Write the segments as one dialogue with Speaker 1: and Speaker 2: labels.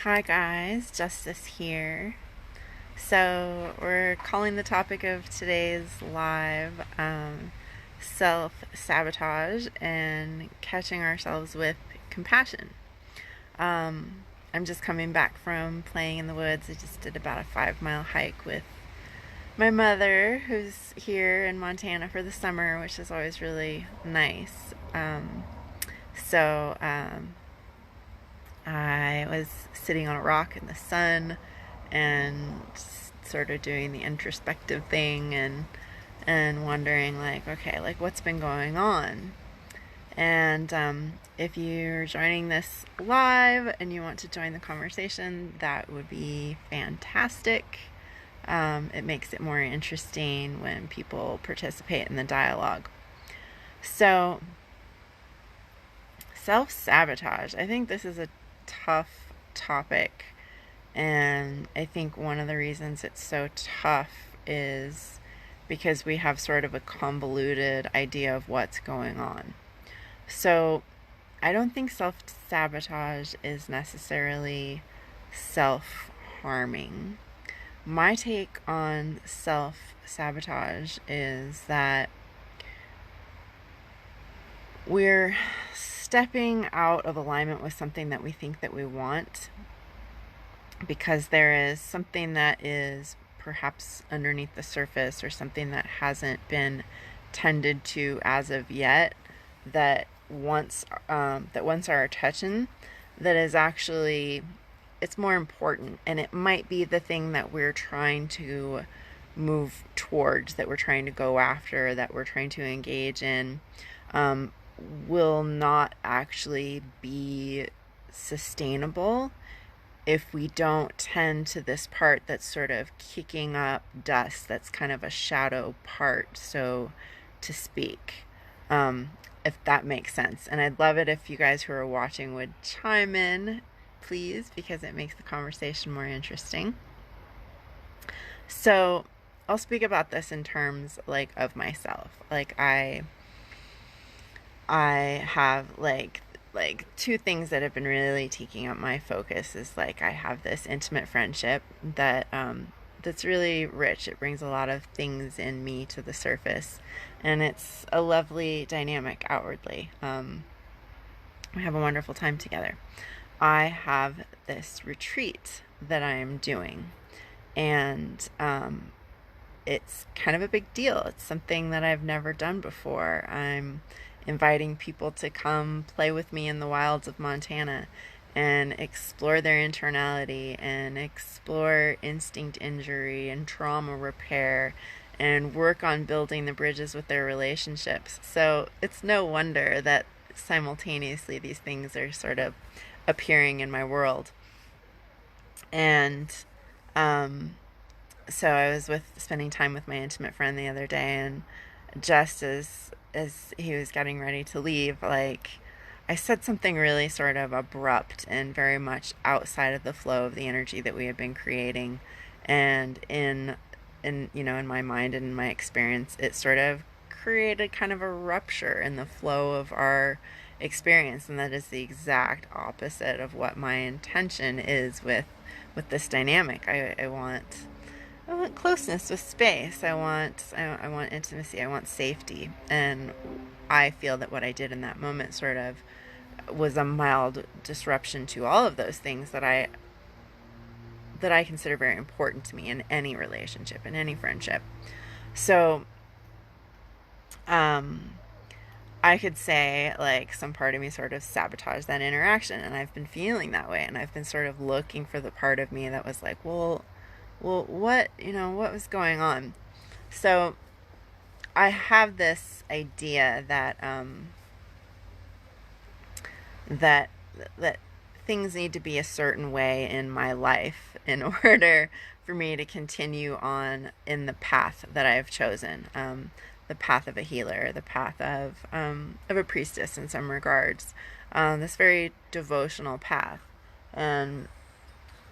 Speaker 1: Hi guys, Justice here. So, we're calling the topic of today's live self sabotage and catching ourselves with compassion. I'm just coming back from playing in the woods. I just did about a 5 mile hike with my mother, who's here in Montana for the summer, which is always really nice. So, I was sitting on a rock in the sun and sort of doing the introspective thing and wondering like, okay, like what's been going on. And if you're joining this live and you want to join the conversation, that would be fantastic. It makes it more interesting when people participate in the dialogue. So, self sabotage. I think this is a tough topic. And I think one of the reasons it's so tough is because we have sort of a convoluted idea of what's going on. So I don't think self sabotage is necessarily self harming. My take on self sabotage is that we're stepping out of alignment with something that we think that we want because there is something that is perhaps underneath the surface or something that hasn't been tended to as of yet that wants our attention, that is actually, it's more important, and it might be the thing that we're trying to move towards, that we're trying to go after, that we're trying to engage in, will not actually be sustainable if we don't tend to this part that's sort of kicking up dust, that's kind of a shadow part, so to speak. If that makes sense. And I'd love it if you guys who are watching would chime in, please, because it makes the conversation more interesting. So I'll speak about this in terms like of myself. Like I have like two things that have been really taking up my focus is like I have this intimate friendship that that's really rich. It brings a lot of things in me to the surface, and it's a lovely dynamic outwardly. We have a wonderful time together. I have this retreat that I am doing, and it's kind of a big deal. It's something that I've never done before. I'm inviting people to come play with me in the wilds of Montana and explore their internality and explore instinct injury and trauma repair and work on building the bridges with their relationships. So it's no wonder that simultaneously these things are sort of appearing in my world. And so I was spending time with my intimate friend the other day, and just as he was getting ready to leave, like I said something really sort of abrupt and very much outside of the flow of the energy that we had been creating. And in my mind and in my experience, it sort of created kind of a rupture in the flow of our experience, and that is the exact opposite of what my intention is with this dynamic. I want closeness with space. I want intimacy. I want safety. And I feel that what I did in that moment sort of was a mild disruption to all of those things that I consider very important to me in any relationship, in any friendship. So I could say like some part of me sort of sabotaged that interaction, and I've been feeling that way, and I've been sort of looking for the part of me that was like, well, what was going on? So I have this idea that that things need to be a certain way in my life in order for me to continue on in the path that I've chosen, the path of a healer, the path of a priestess in some regards, this very devotional path. And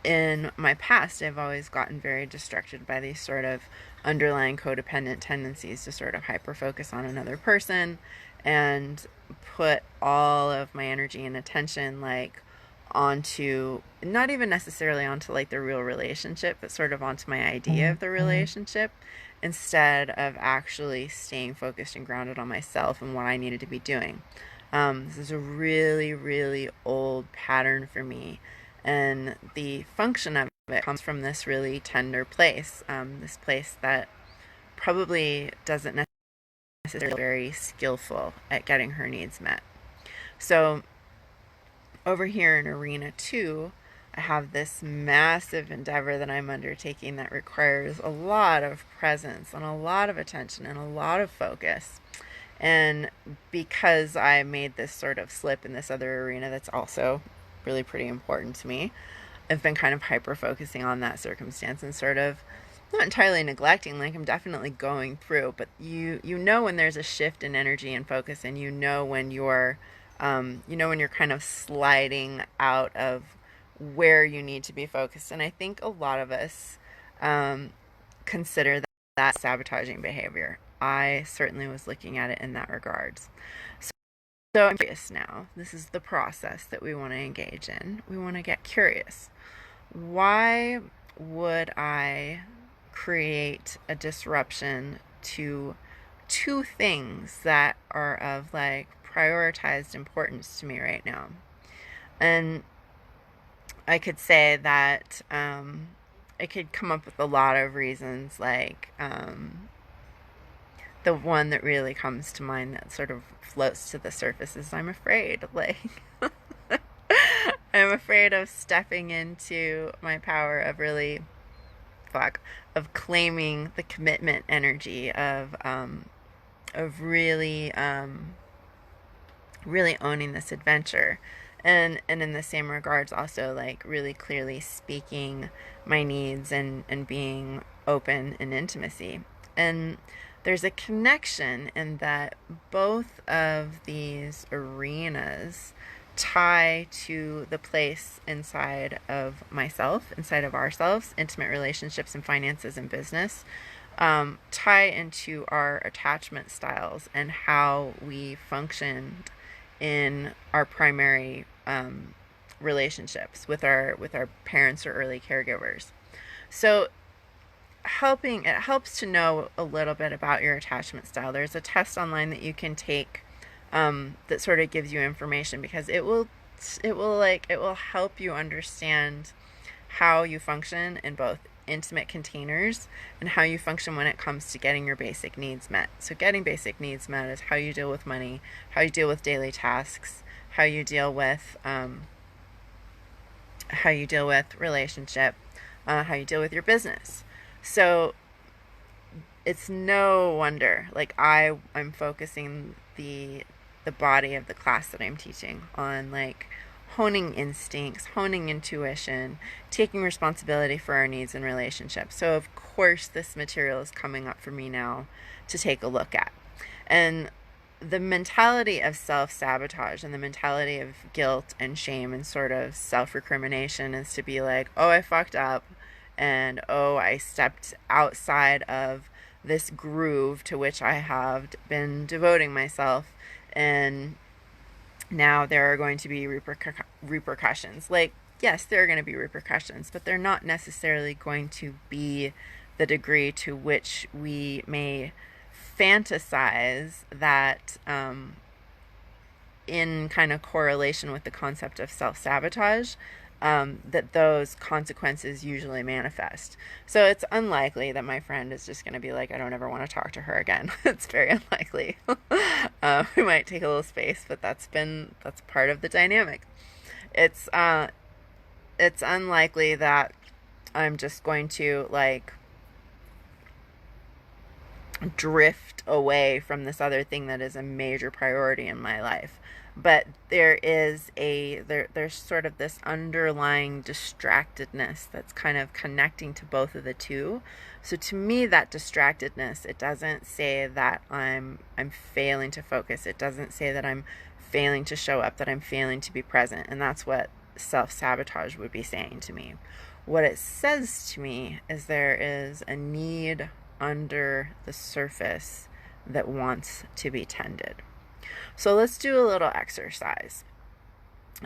Speaker 1: in my past, I've always gotten very distracted by these sort of underlying codependent tendencies to sort of hyper focus on another person and put all of my energy and attention like onto, not even necessarily onto like the real relationship, but sort of onto my idea of the relationship, instead of actually staying focused and grounded on myself and what I needed to be doing. This is a really, really old pattern for me. And the function of it comes from this really tender place, this place that probably doesn't necessarily very skillful at getting her needs met. So over here in Arena 2, I have this massive endeavor that I'm undertaking that requires a lot of presence and a lot of attention and a lot of focus. And because I made this sort of slip in this other arena that's also really pretty important to me, I've been kind of hyper focusing on that circumstance and sort of not entirely neglecting, like I'm definitely going through, but you know when there's a shift in energy and focus, and you know when you're when you're kind of sliding out of where you need to be focused. And I think a lot of us consider that sabotaging behavior. I certainly was looking at it in that regards. So I'm curious now. This is the process that we want to engage in. We want to get curious. Why would I create a disruption to two things that are of like prioritized importance to me right now? And I could say that I could come up with a lot of reasons, like the one that really comes to mind that sort of floats to the surface is I'm afraid. Like, I'm afraid of stepping into my power of really, of claiming the commitment energy of really, really owning this adventure. And in the same regards, also like really clearly speaking my needs and being open in intimacy. And there's a connection in that both of these arenas tie to the place inside of myself, inside of ourselves, intimate relationships and finances and business, tie into our attachment styles and how we function in our primary relationships with our parents or early caregivers. So it helps to know a little bit about your attachment style. There's a test online that you can take that sort of gives you information, because it will help you understand how you function in both intimate containers and how you function when it comes to getting your basic needs met. So getting basic needs met is how you deal with money, how you deal with daily tasks, how you deal with relationship, how you deal with your business. So it's no wonder, like I'm focusing the body of the class that I'm teaching on like honing instincts, honing intuition, taking responsibility for our needs and relationships. So of course this material is coming up for me now to take a look at. And the mentality of self-sabotage and the mentality of guilt and shame and sort of self-recrimination is to be like, oh, I fucked up, and oh, I stepped outside of this groove to which I have been devoting myself, and now there are going to be repercussions. Like, yes, there are going to be repercussions, but they're not necessarily going to be the degree to which we may fantasize that in kind of correlation with the concept of self-sabotage, that those consequences usually manifest. So it's unlikely that my friend is just going to be like, I don't ever want to talk to her again. It's very unlikely. We might take a little space, but that's part of the dynamic. It's unlikely that I'm just going to like drift away from this other thing that is a major priority in my life. But there's sort of this underlying distractedness that's kind of connecting to both of the two. So to me, that distractedness, it doesn't say that I'm failing to focus. It doesn't say that I'm failing to show up, that I'm failing to be present. And that's what self-sabotage would be saying to me. What it says to me is there is a need under the surface that wants to be tended. So let's do a little exercise.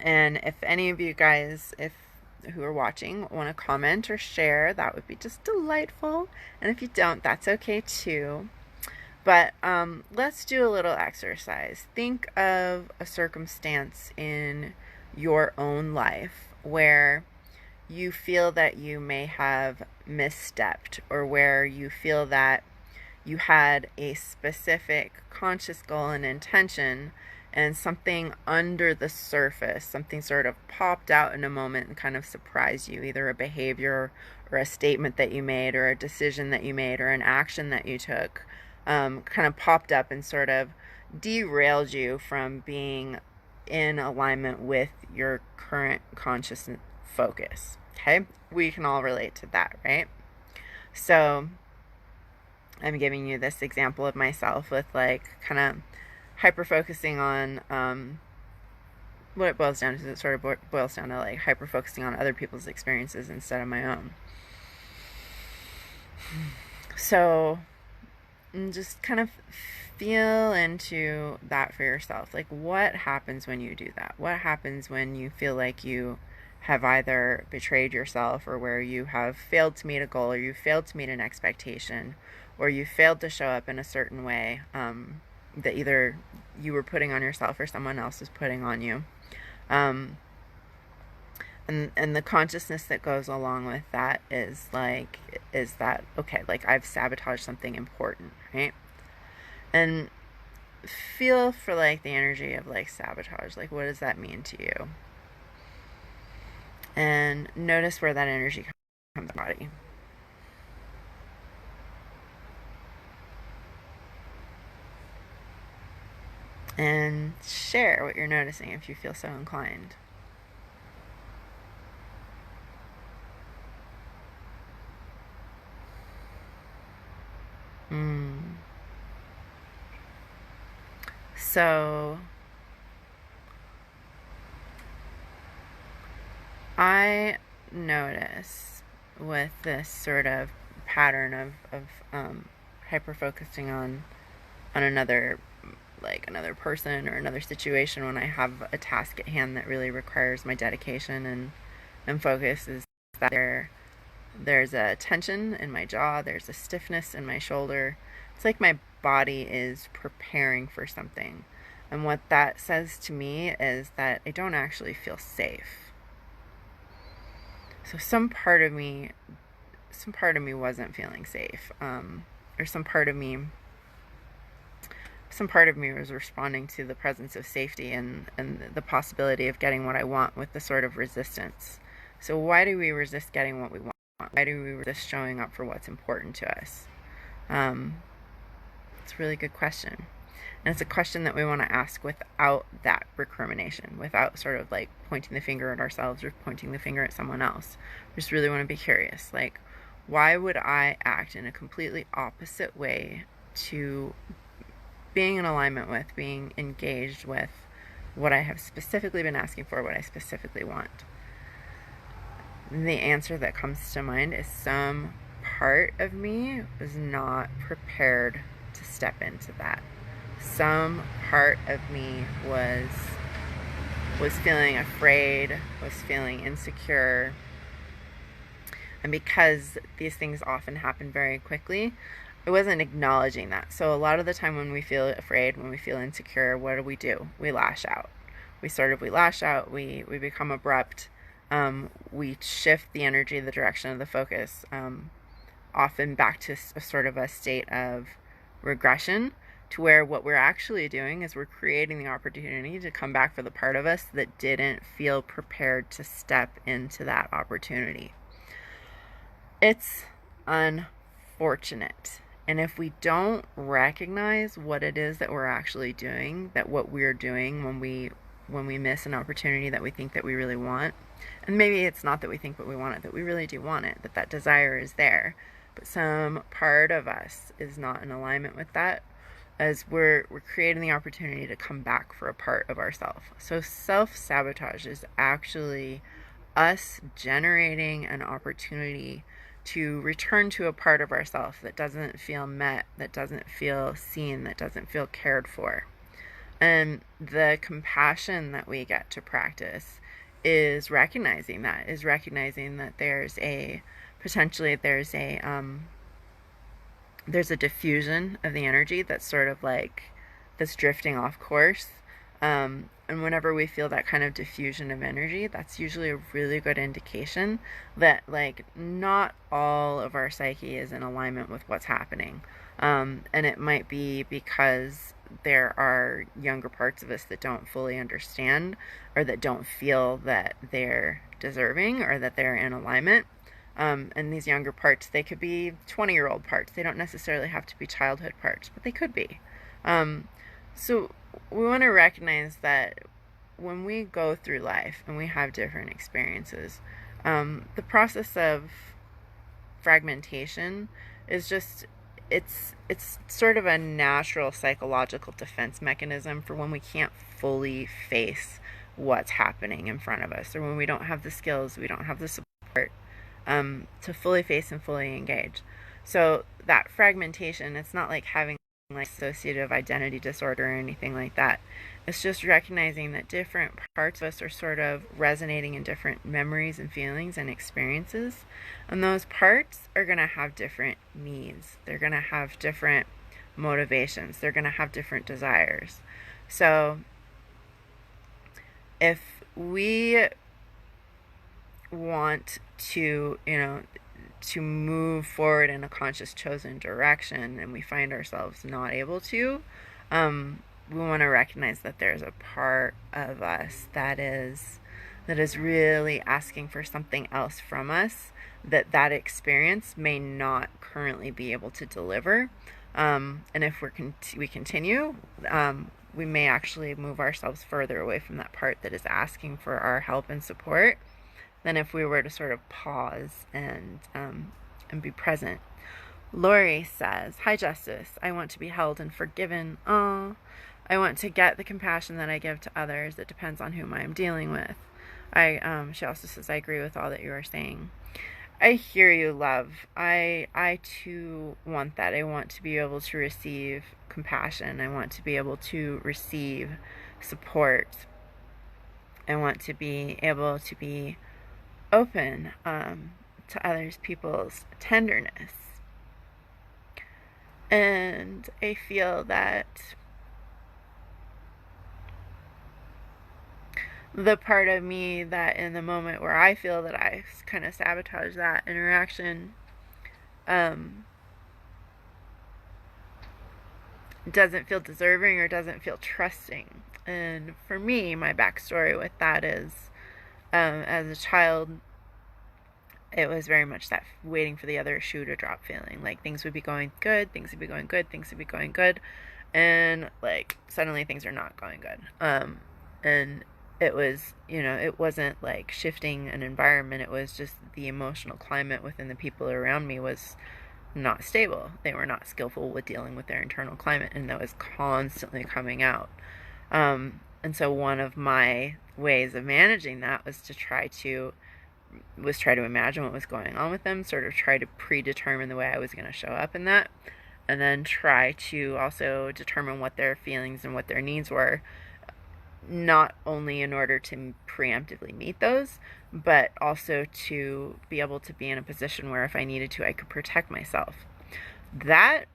Speaker 1: And if any of you guys, if who are watching, want to comment or share, that would be just delightful. And if you don't, that's okay too. But let's do a little exercise. Think of a circumstance in your own life where you feel that you may have misstepped, or where you feel that you had a specific conscious goal and intention, and something under the surface, something sort of popped out in a moment and kind of surprised you, either a behavior or a statement that you made or a decision that you made or an action that you took, kind of popped up and sort of derailed you from being in alignment with your current conscious focus. Okay, we can all relate to that, right? So I'm giving you this example of myself with like kind of hyper focusing on what it boils down to. It sort of boils down to like hyper focusing on other people's experiences instead of my own. So just kind of feel into that for yourself. Like, what happens when you do that? What happens when you feel like you have either betrayed yourself, or where you have failed to meet a goal, or you failed to meet an expectation, or you failed to show up in a certain way that either you were putting on yourself or someone else was putting on you. And the consciousness that goes along with that is that, okay, like I've sabotaged something important, right? And feel for like the energy of like sabotage. Like, what does that mean to you? And notice where that energy comes from the body. And share what you're noticing if you feel so inclined. So I notice with this sort of pattern of hyper focusing on another, like another person or another situation, when I have a task at hand that really requires my dedication and focus, is that there's a tension in my jaw, there's a stiffness in my shoulder. It's like my body is preparing for something. And what that says to me is that I don't actually feel safe. So some part of me wasn't feeling safe, or some part of me was responding to the presence of safety and the possibility of getting what I want with the sort of resistance. So why do we resist getting what we want? Why do we resist showing up for what's important to us? It's a really good question. And it's a question that we want to ask without that recrimination, without sort of like pointing the finger at ourselves or pointing the finger at someone else. We just really want to be curious. Like, why would I act in a completely opposite way to being in alignment with, being engaged with what I have specifically been asking for, what I specifically want? And the answer that comes to mind is some part of me was not prepared to step into that. Some part of me was feeling afraid, was feeling insecure. And because these things often happen very quickly, I wasn't acknowledging that. So a lot of the time when we feel afraid, when we feel insecure, what do? We lash out. We lash out, we become abrupt, we shift the energy, the direction of the focus, often back to a sort of a state of regression, to where what we're actually doing is we're creating the opportunity to come back for the part of us that didn't feel prepared to step into that opportunity. It's unfortunate. And if we don't recognize what it is that we're actually doing, that what we're doing when we miss an opportunity that we think that we really want, and maybe it's not that we think that we want it, that we really do want it, that desire is there, but some part of us is not in alignment with that, as we're creating the opportunity to come back for a part of ourselves. So self-sabotage is actually us generating an opportunity to return to a part of ourselves that doesn't feel met, that doesn't feel seen, that doesn't feel cared for. And the compassion that we get to practice is recognizing that there's a potentially there's a diffusion of the energy that's sort of like that's drifting off course. And whenever we feel that kind of diffusion of energy, that's usually a really good indication that like not all of our psyche is in alignment with what's happening. And it might be because there are younger parts of us that don't fully understand or that don't feel that they're deserving or that they're in alignment. And these younger parts, they could be 20-year-old parts. They don't necessarily have to be childhood parts, but they could be. So we want to recognize that when we go through life and we have different experiences, the process of fragmentation is just it's sort of a natural psychological defense mechanism for when we can't fully face what's happening in front of us, or when we don't have the skills, we don't have the support to fully face and fully engage. So that fragmentation, it's not like having like dissociative identity disorder or anything like that. It's just recognizing that different parts of us are sort of resonating in different memories and feelings and experiences. And those parts are going to have different needs. They're going to have different motivations. They're going to have different desires. So if we want to, to move forward in a conscious chosen direction and we find ourselves not able to, we want to recognize that there's a part of us that is really asking for something else from us that experience may not currently be able to deliver. And if we continue, we may actually move ourselves further away from that part that is asking for our help and support than if we were to sort of pause and be present. Lori says, "Hi, Justice. I want to be held and forgiven. I want to get the compassion that I give to others. It depends on whom I am dealing with." She also says, "I agree with all that you are saying." I hear you, love. I too want that. I want to be able to receive compassion. I want to be able to receive support. I want to be able to be open to others people's tenderness. And I feel that the part of me that in the moment where I feel that I kind of sabotage that interaction doesn't feel deserving or doesn't feel trusting. And for me, my backstory with that is as a child, it was very much that waiting for the other shoe to drop feeling. Like things would be going good, things would be going good, things would be going good, and like suddenly things are not going good. And it was, it wasn't like shifting an environment. It was just the emotional climate within the people around me was not stable. They were not skillful with dealing with their internal climate, and that was constantly coming out. And so one of my ways of managing that was to try to imagine what was going on with them, sort of try to predetermine the way I was going to show up in that, and then try to also determine what their feelings and what their needs were, not only in order to preemptively meet those, but also to be able to be in a position where if I needed to, I could protect myself. That's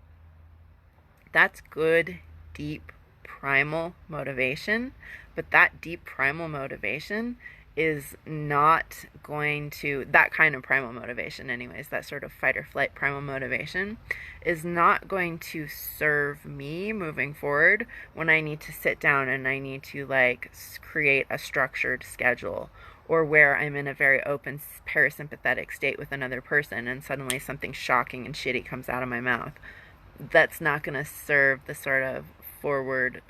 Speaker 1: good, deep, primal motivation, but that deep primal motivation is not going to, that kind of primal motivation anyways, that sort of fight or flight primal motivation is not going to serve me moving forward when I need to sit down and I need to like create a structured schedule, or where I'm in a very open parasympathetic state with another person and suddenly something shocking and shitty comes out of my mouth. That's not going to serve the sort of forward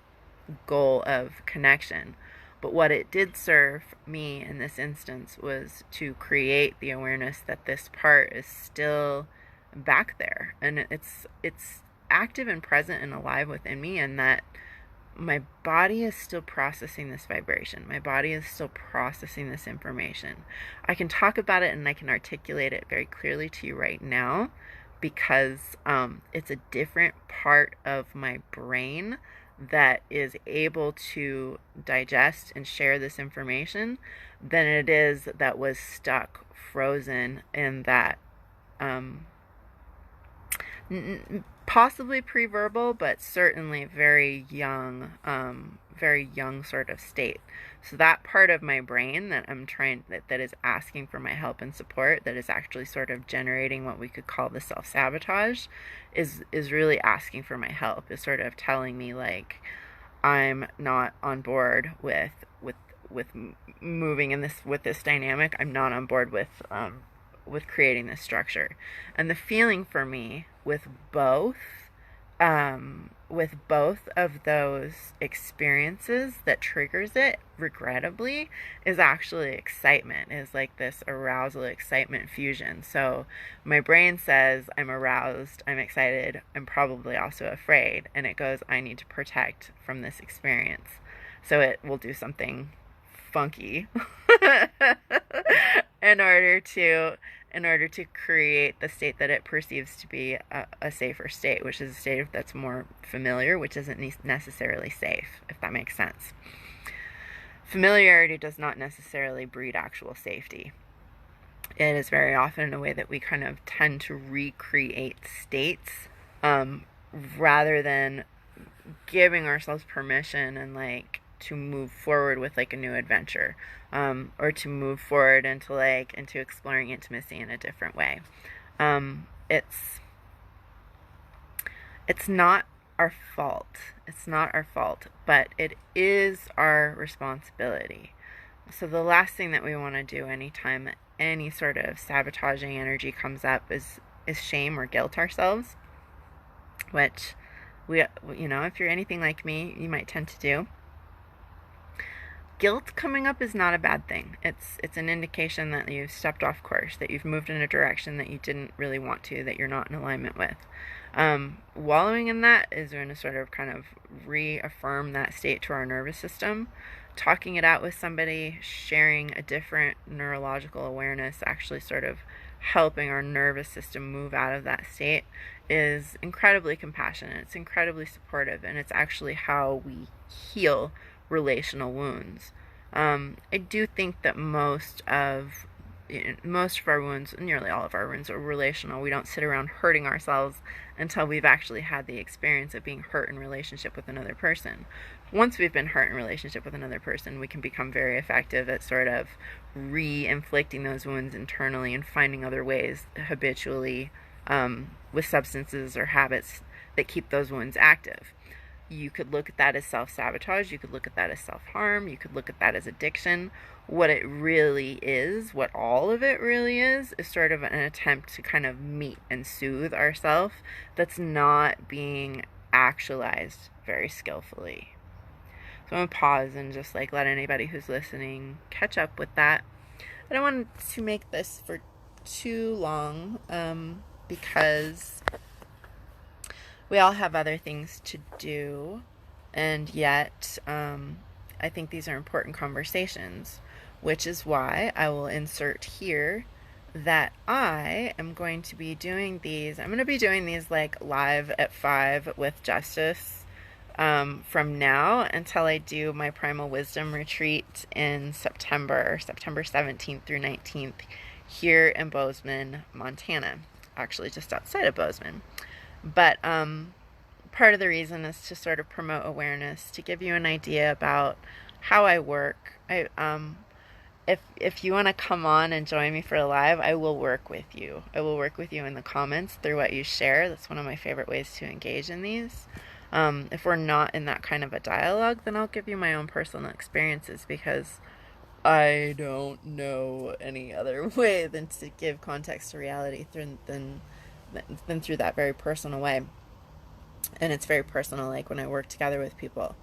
Speaker 1: goal of connection. But what it did serve me in this instance was to create the awareness that this part is still back there, and it's active and present and alive within me, and that my body is still processing this vibration. My body is still processing this information. I can talk about it and I can articulate it very clearly to you right now because it's a different part of my brain that is able to digest and share this information than it is that was stuck, frozen in that possibly pre-verbal, but certainly very young sort of state. So that part of my brain that I'm trying that is asking for my help and support, that is actually sort of generating what we could call the self-sabotage, is really asking for my help. Is sort of telling me like I'm not on board with moving in this with this dynamic. I'm not on board with creating this structure. And the feeling for me with both of those experiences that triggers it, regrettably, is actually excitement. Is like this arousal, excitement fusion. So my brain says I'm aroused, I'm excited, I'm probably also afraid, and it goes, I need to protect from this experience. So it will do something funky in order to create the state that it perceives to be a safer state, which is a state that's more familiar, which isn't necessarily safe, if that makes sense. Familiarity does not necessarily breed actual safety. It is very often a way that we kind of tend to recreate states rather than giving ourselves permission and like to move forward with like a new adventure, or to move forward into exploring intimacy in a different way. It's not our fault. It's not our fault, but it is our responsibility. So the last thing that we want to do anytime any sort of sabotaging energy comes up is shame or guilt ourselves, which if you're anything like me, you might tend to do. Guilt coming up is not a bad thing. It's an indication that you've stepped off course, that you've moved in a direction that you didn't really want to, that you're not in alignment with. Wallowing in that is going to sort of kind of reaffirm that state to our nervous system. Talking it out with somebody, sharing a different neurological awareness, actually sort of helping our nervous system move out of that state, is incredibly compassionate. It's incredibly supportive, and it's actually how we heal relational wounds. I do think that most of our wounds, nearly all of our wounds, are relational. We don't sit around hurting ourselves until we've actually had the experience of being hurt in relationship with another person. Once we've been hurt in relationship with another person, we can become very effective at sort of re-inflicting those wounds internally and finding other ways habitually, with substances or habits that keep those wounds active. You could look at that as self-sabotage. You could look at that as self-harm. You could look at that as addiction. What it really is, what all of it really is sort of an attempt to kind of meet and soothe ourselves that's not being actualized very skillfully. So I'm going to pause and just like let anybody who's listening catch up with that. I don't want to make this for too long, because we all have other things to do, and yet I think these are important conversations, which is why I will insert here that I am going to be doing these. I'm going to be doing these like live at 5 with Justice from now until I do my Primal Wisdom retreat in September 17th through 19th here in Bozeman, Montana, actually just outside of Bozeman. But part of the reason is to sort of promote awareness, to give you an idea about how I work. If you want to come on and join me for a live, I will work with you. I will work with you in the comments through what you share. That's one of my favorite ways to engage in these. If we're not in that kind of a dialogue, then I'll give you my own personal experiences, because I don't know any other way than to give context to reality than through that very personal way. And it's very personal, like when I work together with people.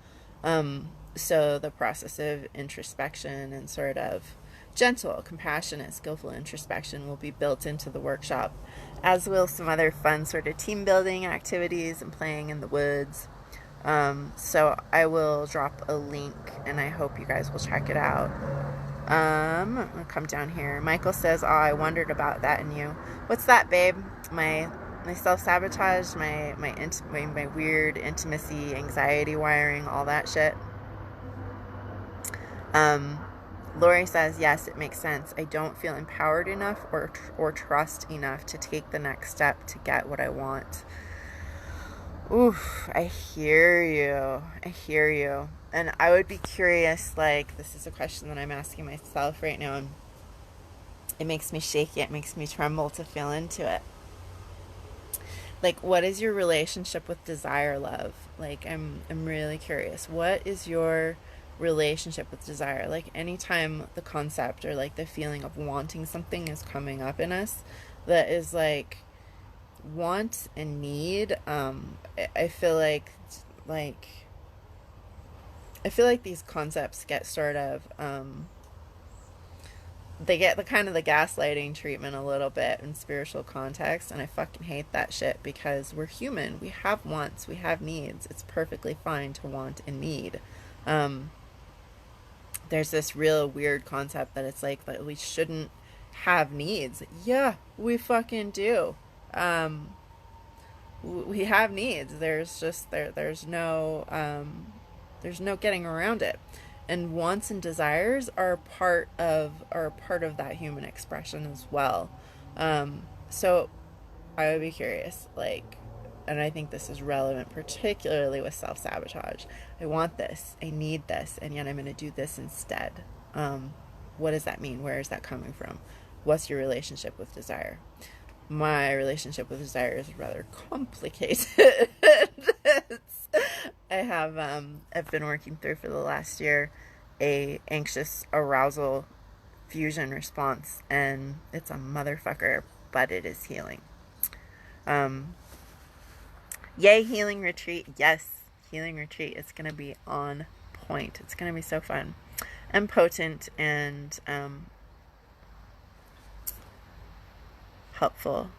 Speaker 1: So the process of introspection and sort of gentle, compassionate, skillful introspection will be built into the workshop, as will some other fun sort of team building activities and playing in the woods. So I will drop a link, and I hope you guys will check it out. I'm gonna come down here. Michael says, "Oh, I wondered about that in you." What's that, babe? My my self-sabotage, my weird intimacy, anxiety wiring, all that shit. Lori says, yes, it makes sense. I don't feel empowered enough or trust enough to take the next step to get what I want. Oof, I hear you. I hear you. And I would be curious, like, this is a question that I'm asking myself right now, and it makes me shaky. It makes me tremble to feel into it. Like, what is your relationship with desire, love? Like, I'm really curious. What is your relationship with desire? Like, anytime the concept or like the feeling of wanting something is coming up in us, that is like want and need, I feel like these concepts get sort of they get the kind of the gaslighting treatment a little bit in spiritual context, and I fucking hate that shit, because we're human. We have wants, we have needs. It's perfectly fine to want and need. There's this real weird concept that it's like that we shouldn't have needs. Yeah, we fucking do. We have needs. There's just there's no getting around it. And wants and desires are part of that human expression as well. So I would be curious, like, and I think this is relevant particularly with self-sabotage. I want this, I need this, and yet I'm going to do this instead. What does that mean? Where is that coming from? What's your relationship with desire? My relationship with desire is rather complicated. I've been working through for the last year a anxious arousal fusion response, and it's a motherfucker, but it is healing. Yay, healing retreat. Yes, healing retreat. It's going to be on point. It's going to be so fun and potent and helpful.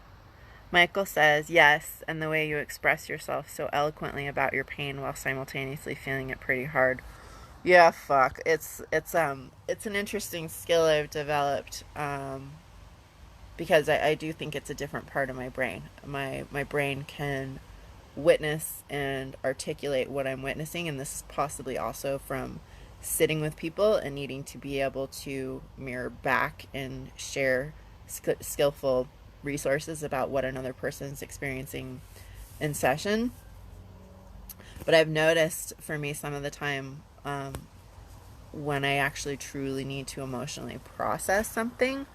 Speaker 1: Michael says, yes, and the way you express yourself so eloquently about your pain while simultaneously feeling it pretty hard. Yeah, fuck. It's an interesting skill I've developed, because I do think it's a different part of my brain. My brain can witness and articulate what I'm witnessing, and this is possibly also from sitting with people and needing to be able to mirror back and share skillful resources about what another person's experiencing in session. But I've noticed for me some of the time, when I actually truly need to emotionally process something,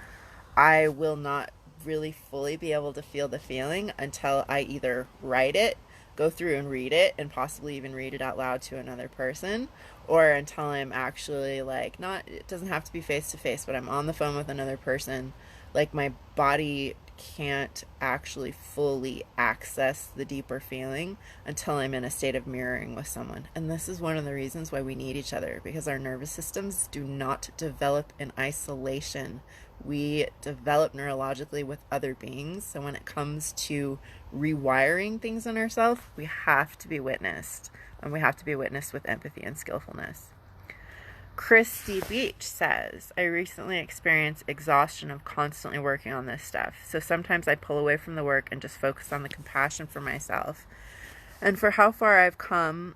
Speaker 1: I will not really fully be able to feel the feeling until I either write it, go through and read it, and possibly even read it out loud to another person, or until I'm actually like, not, it doesn't have to be face to face, but I'm on the phone with another person. Like, my body can't actually fully access the deeper feeling until I'm in a state of mirroring with someone. And this is one of the reasons why we need each other, because our nervous systems do not develop in isolation. We develop neurologically with other beings. So when it comes to rewiring things in ourselves, we have to be witnessed. And we have to be witnessed with empathy and skillfulness. Christy Beach says, I recently experienced exhaustion of constantly working on this stuff. So sometimes I pull away from the work and just focus on the compassion for myself and for how far I've come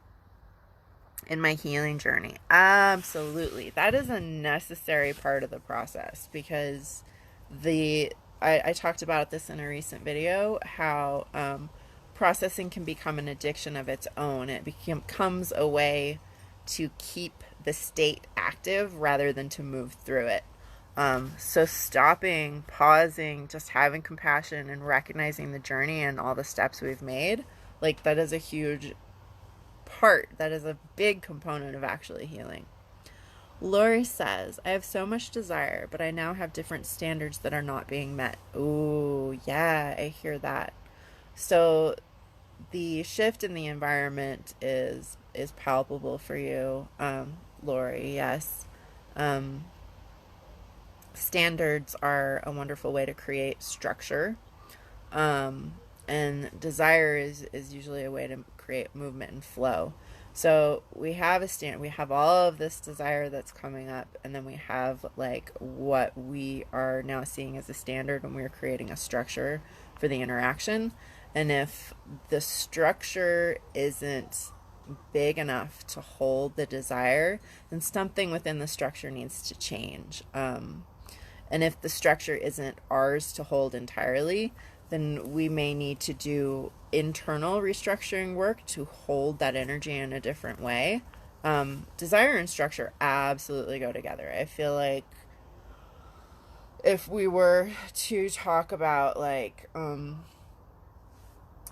Speaker 1: in my healing journey. Absolutely. That is a necessary part of the process, because I talked about this in a recent video, how processing can become an addiction of its own. It becomes a way to keep the state active rather than to move through it. So stopping, pausing, just having compassion and recognizing the journey and all the steps we've made, like, that is a huge part. That is a big component of actually healing. Lori says, I have so much desire, but I now have different standards that are not being met. Ooh, yeah, I hear that. So the shift in the environment is palpable for you, Lori. Yes. Standards are a wonderful way to create structure, and desire is usually a way to create movement and flow. So we have we have all of this desire that's coming up, and then we have like what we are now seeing as a standard when we're creating a structure for the interaction. And if the structure isn't big enough to hold the desire, then something within the structure needs to change. And if the structure isn't ours to hold entirely, then we may need to do internal restructuring work to hold that energy in a different way. Desire and structure absolutely go together. I feel like if we were to talk about like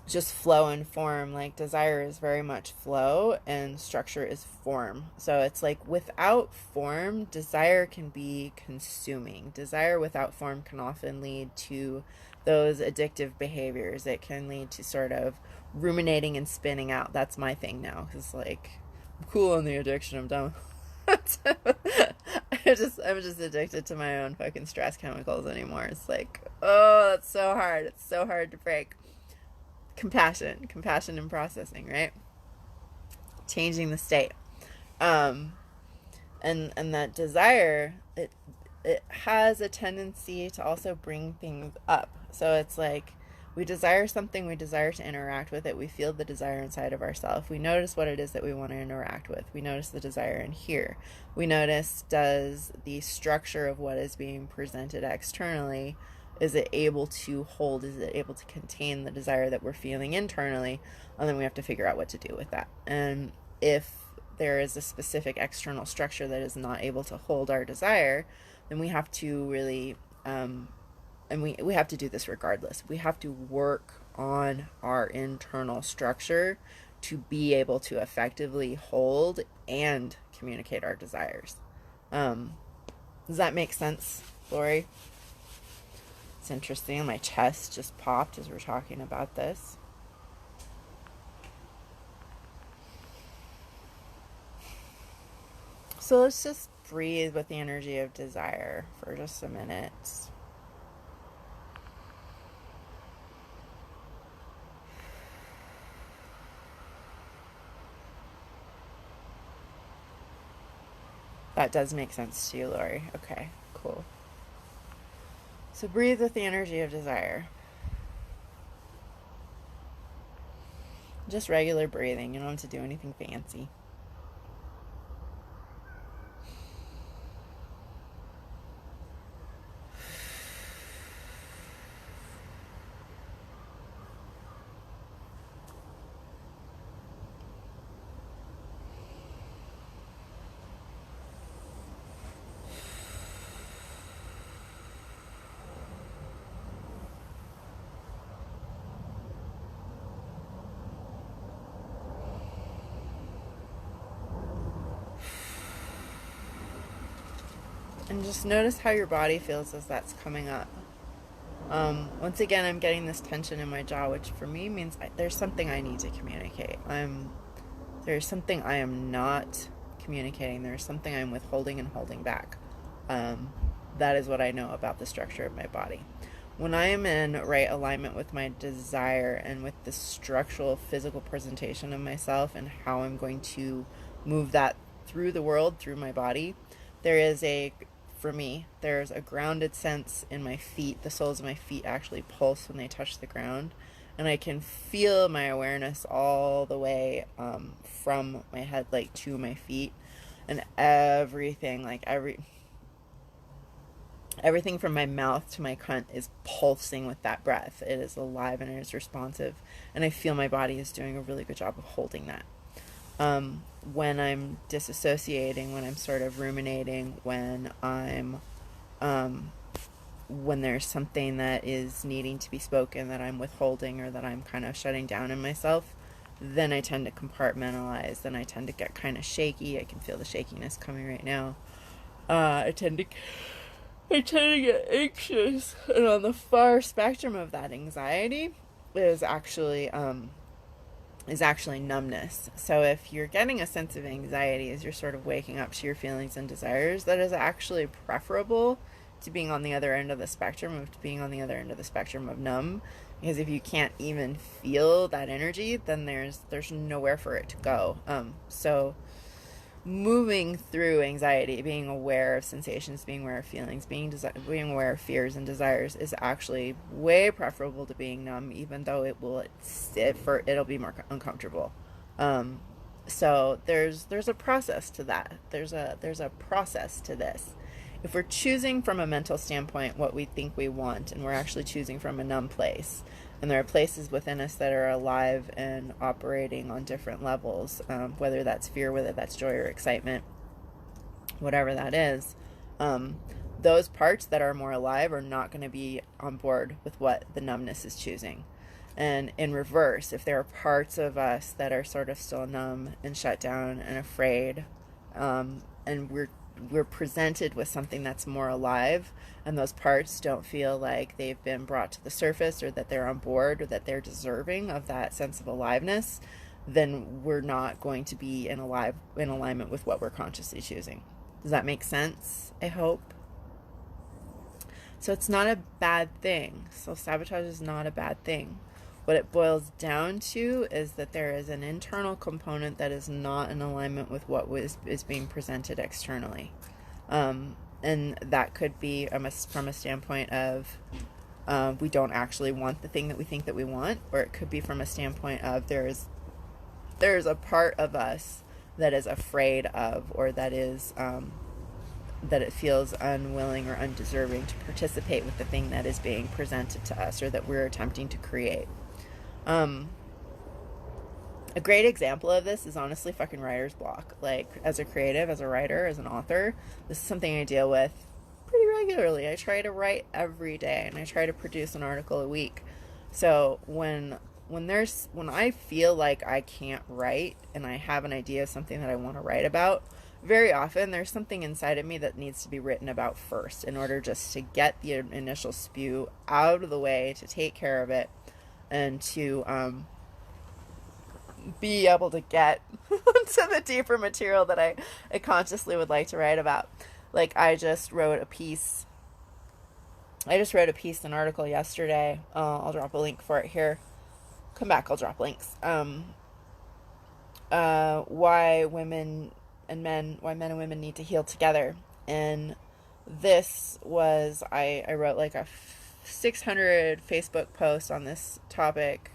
Speaker 1: just flow and form, like desire is very much flow and structure is form. So it's like without form, desire can be consuming. Desire without form can often lead to those addictive behaviors. It can lead to sort of ruminating and spinning out. That's my thing now, because like I'm cool on the addiction. I'm done. I'm just addicted to my own fucking stress chemicals anymore. It's like, oh, that's so hard. It's so hard to break. Compassion and processing, right? Changing the state. And that desire, it has a tendency to also bring things up. So it's like we desire something, we desire to interact with it, we feel the desire inside of ourselves. We notice what it is that we want to interact with. We notice the desire in here. We notice, does the structure of what is being presented externally, is it able to hold, is it able to contain the desire that we're feeling internally? And then we have to figure out what to do with that. And if there is a specific external structure that is not able to hold our desire, then we have to really, and we have to do this regardless. We have to work on our internal structure to be able to effectively hold and communicate our desires. Does that make sense, Lori? It's interesting. My chest just popped as we're talking about this. So let's just breathe with the energy of desire for just a minute. That does make sense to you, Lori. Okay, cool. So breathe with the energy of desire. Just regular breathing. You don't have to do anything fancy. And just notice how your body feels as that's coming up. Once again, I'm getting this tension in my jaw, which for me means there's something I need to communicate. There's something I am not communicating. There's something I'm withholding and holding back. That is what I know about the structure of my body. When I am in right alignment with my desire and with the structural physical presentation of myself and how I'm going to move that through the world, through my body, there's a grounded sense in my feet. The soles of my feet actually pulse when they touch the ground. And I can feel my awareness all the way from my head, like, to my feet. And everything from my mouth to my cunt is pulsing with that breath. It is alive and it is responsive. And I feel my body is doing a really good job of holding that. When I'm disassociating, when I'm sort of ruminating, when there's something that is needing to be spoken that I'm withholding or that I'm kind of shutting down in myself, then I tend to compartmentalize. Then I tend to get kind of shaky. I can feel the shakiness coming right now. I tend to get anxious. And on the far spectrum of that anxiety is actually numbness. So if you're getting a sense of anxiety as you're sort of waking up to your feelings and desires, that is actually preferable to being on the other end of the spectrum of numb. Because if you can't even feel that energy, then there's nowhere for it to go. So moving through anxiety, being aware of sensations, being aware of feelings, being aware of fears and desires is actually way preferable to being numb, even though it'll be more uncomfortable. So there's a process to that. There's a process to this. If we're choosing from a mental standpoint what we think we want, and we're actually choosing from a numb place, and there are places within us that are alive and operating on different levels, whether that's fear, whether that's joy or excitement, whatever that is, those parts that are more alive are not going to be on board with what the numbness is choosing. And in reverse, if there are parts of us that are sort of still numb and shut down and afraid, and we're presented with something that's more alive, and those parts don't feel like they've been brought to the surface, or that they're on board, or that they're deserving of that sense of aliveness, then we're not going to be in alignment with what we're consciously choosing. Does that make sense? I hope. So it's not a bad thing. Self-sabotage is not a bad thing. What it boils down to is that there is an internal component that is not in alignment with what is being presented externally. And that could be from a standpoint of we don't actually want the thing that we think that we want, or it could be from a standpoint of there's a part of us that is afraid of, or that is that it feels unwilling or undeserving to participate with the thing that is being presented to us, or that we're attempting to create. A great example of this is honestly fucking writer's block. Like, as a creative, as a writer, as an author, this is something I deal with pretty regularly. I try to write every day, and I try to produce an article a week. So when I feel like I can't write, and I have an idea of something that I want to write about, very often there's something inside of me that needs to be written about first, in order just to get the initial spew out of the way, to take care of it, and to be able to get to the deeper material that I consciously would like to write about. Like, I just wrote a piece, an article yesterday. I'll drop a link for it here. Come back, I'll drop links. Why men and women need to heal together. And this was, I wrote like a 600 Facebook post on this topic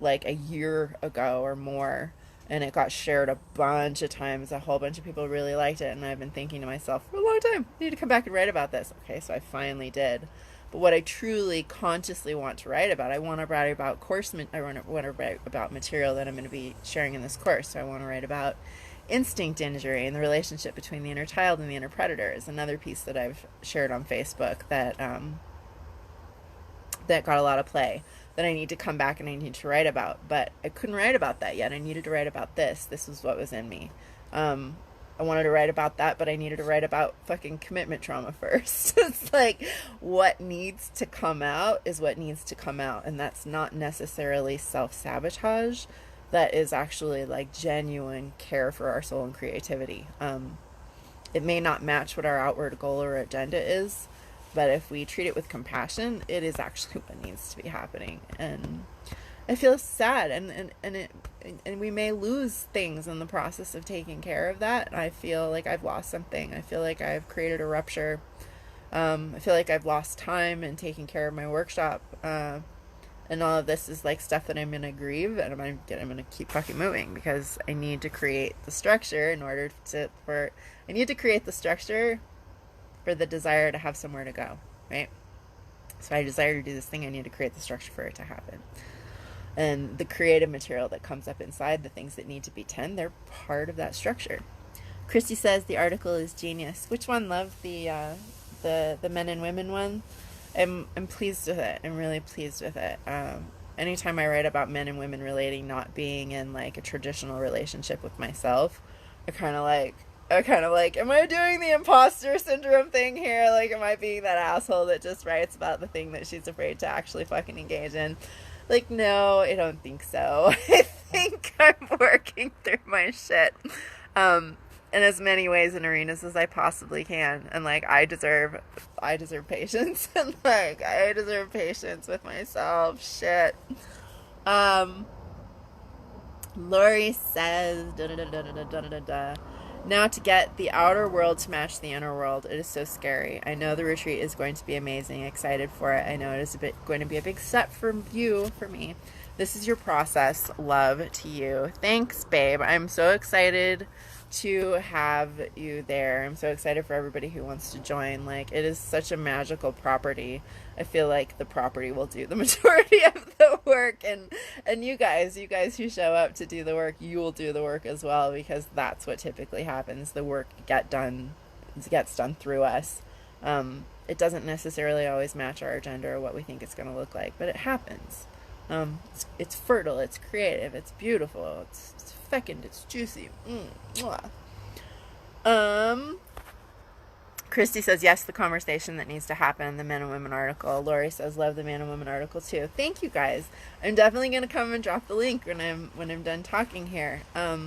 Speaker 1: like a year ago or more, and it got shared a bunch of times. A whole bunch of people really liked it, and I've been thinking to myself for a long time, I need to come back and write about this. Okay, so I finally did. But what I truly consciously want to write about, I want to write about write about material that I'm going to be sharing in this course. So I want to write about instinct injury and the relationship between the inner child and the inner predator is another piece that I've shared on Facebook that got a lot of play, that I need to come back and I need to write about. But I couldn't write about that yet. I needed to write about this. This was what was in me. I wanted to write about that, but I needed to write about fucking commitment trauma first. It's like, what needs to come out is what needs to come out. And that's not necessarily self-sabotage. That is actually like genuine care for our soul and creativity. It may not match what our outward goal or agenda is, but if we treat it with compassion, it is actually what needs to be happening. And I feel sad, and we may lose things in the process of taking care of that. I feel like I've lost something. I feel like I've created a rupture. I feel like I've lost time in taking care of my workshop. And all of this is like stuff that I'm going to grieve, and I'm going to keep fucking moving, because I need to create the structure for the desire to have somewhere to go, right? So I desire to do this thing, I need to create the structure for it to happen. And the creative material that comes up inside, the things that need to be tended, they're part of that structure. Christy says the article is genius. Which one, love? The men and women one? I'm pleased with it. I'm really pleased with it. Anytime I write about men and women relating, not being in like a traditional relationship with myself, I kind of like, am I doing the imposter syndrome thing here? Like, am I being that asshole that just writes about the thing that she's afraid to actually fucking engage in? Like, no, I don't think so. I think I'm working through my shit in as many ways and arenas as I possibly can. And like, I deserve patience. And like, I deserve patience with myself. Shit. Lori says, Now to get the outer world to match the inner world, it is so scary. I know the retreat is going to be amazing. Excited for it. I know it is going to be a big step for you, for me. This is your process. Love to you. Thanks, babe. I'm so excited to have you there. I'm so excited for everybody who wants to join. Like, it is such a magical property. I feel like the property will do the majority of the work, and you guys who show up to do the work, you will do the work as well, because that's what typically happens. The work gets done through us. It doesn't necessarily always match our agenda or what we think it's going to look like, but it happens. It's fertile, it's creative, it's beautiful, it's fecund, it's juicy. Christy says, yes, the conversation that needs to happen in the Men and Women article. Lori says, love the Man and Women article too. Thank you, guys. I'm definitely going to come and drop the link when I'm done talking here. I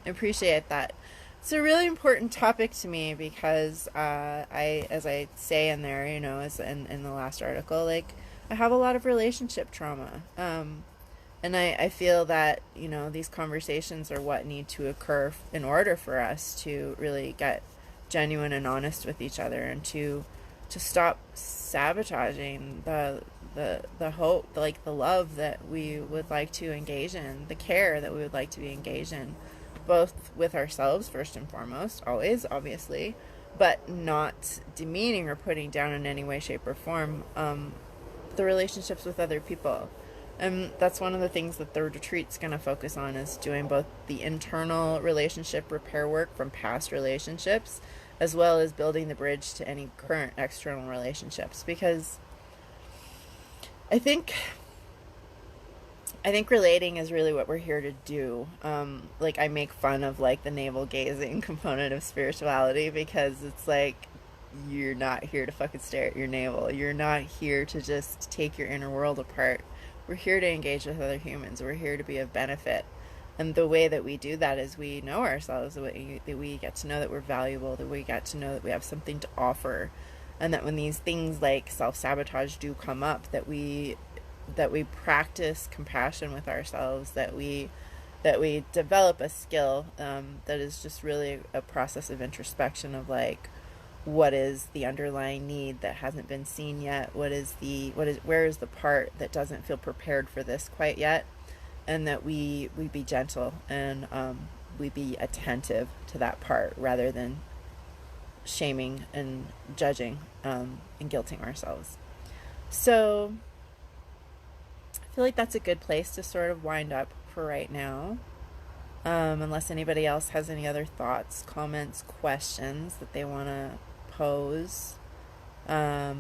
Speaker 1: appreciate that. It's a really important topic to me because as I say in there, as in the last article, like, I have a lot of relationship trauma. And I feel that, these conversations are what need to occur in order for us to really get genuine and honest with each other, and to stop sabotaging the hope, like the love that we would like to engage in, the care that we would like to be engaged in, both with ourselves first and foremost, always, obviously, but not demeaning or putting down in any way, shape, or form the relationships with other people. And that's one of the things that the retreat's going to focus on, is doing both the internal relationship repair work from past relationships, as well as building the bridge to any current external relationships. Because I think relating is really what we're here to do. Like, I make fun of, like, the navel gazing component of spirituality, because it's like, you're not here to fucking stare at your navel. You're not here to just take your inner world apart. We're here to engage with other humans. We're here to be of benefit. And the way that we do that is we know ourselves, that we get to know that we're valuable, that we get to know that we have something to offer, and that when these things like self-sabotage do come up, that we practice compassion with ourselves, that we develop a skill that is just really a process of introspection of, like, what is the underlying need that hasn't been seen yet? Where is the part that doesn't feel prepared for this quite yet? And that we be gentle, and we be attentive to that part, rather than shaming and judging and guilting ourselves. So I feel like that's a good place to sort of wind up for right now. Unless anybody else has any other thoughts, comments, questions that they want to pose. My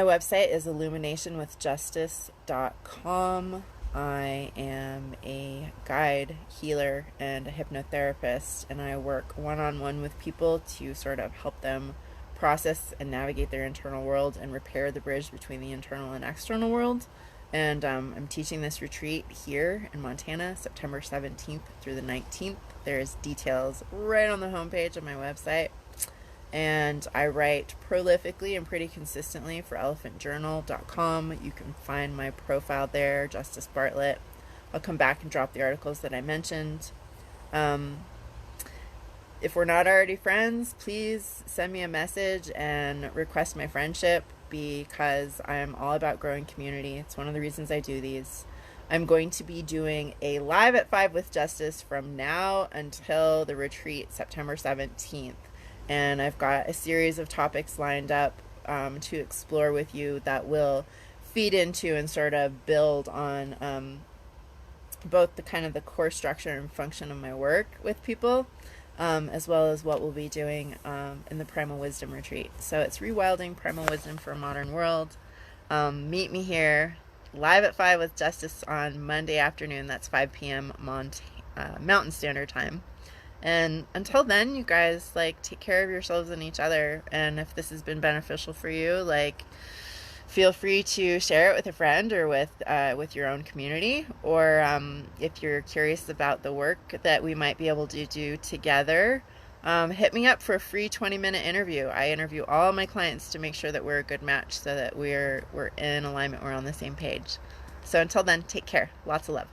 Speaker 1: website is illuminationwithjustice.com. I am a guide, healer, and a hypnotherapist, and I work one-on-one with people to sort of help them process and navigate their internal world and repair the bridge between the internal and external world. And I'm teaching this retreat here in Montana, September 17th through the 19th. There's details right on the homepage of my website. And I write prolifically and pretty consistently for elephantjournal.com. You can find my profile there, Justice Bartlett. I'll come back and drop the articles that I mentioned. If we're not already friends, please send me a message and request my friendship, because I'm all about growing community. It's one of the reasons I do these. I'm going to be doing a live at 5 with Justice from now until the retreat, September 17th. And I've got a series of topics lined up to explore with you that will feed into and sort of build on both the kind of the core structure and function of my work with people, as well as what we'll be doing in the Primal Wisdom Retreat. So it's Rewilding Primal Wisdom for a Modern World. Meet me here, live at 5 with Justice on Monday afternoon. That's 5 p.m. Mountain Standard Time. And until then, you guys, like, take care of yourselves and each other. And if this has been beneficial for you, like, feel free to share it with a friend or with your own community. Or if you're curious about the work that we might be able to do together, hit me up for a free 20-minute interview. I interview all my clients to make sure that we're a good match, so that we're in alignment, we're on the same page. So until then, take care. Lots of love.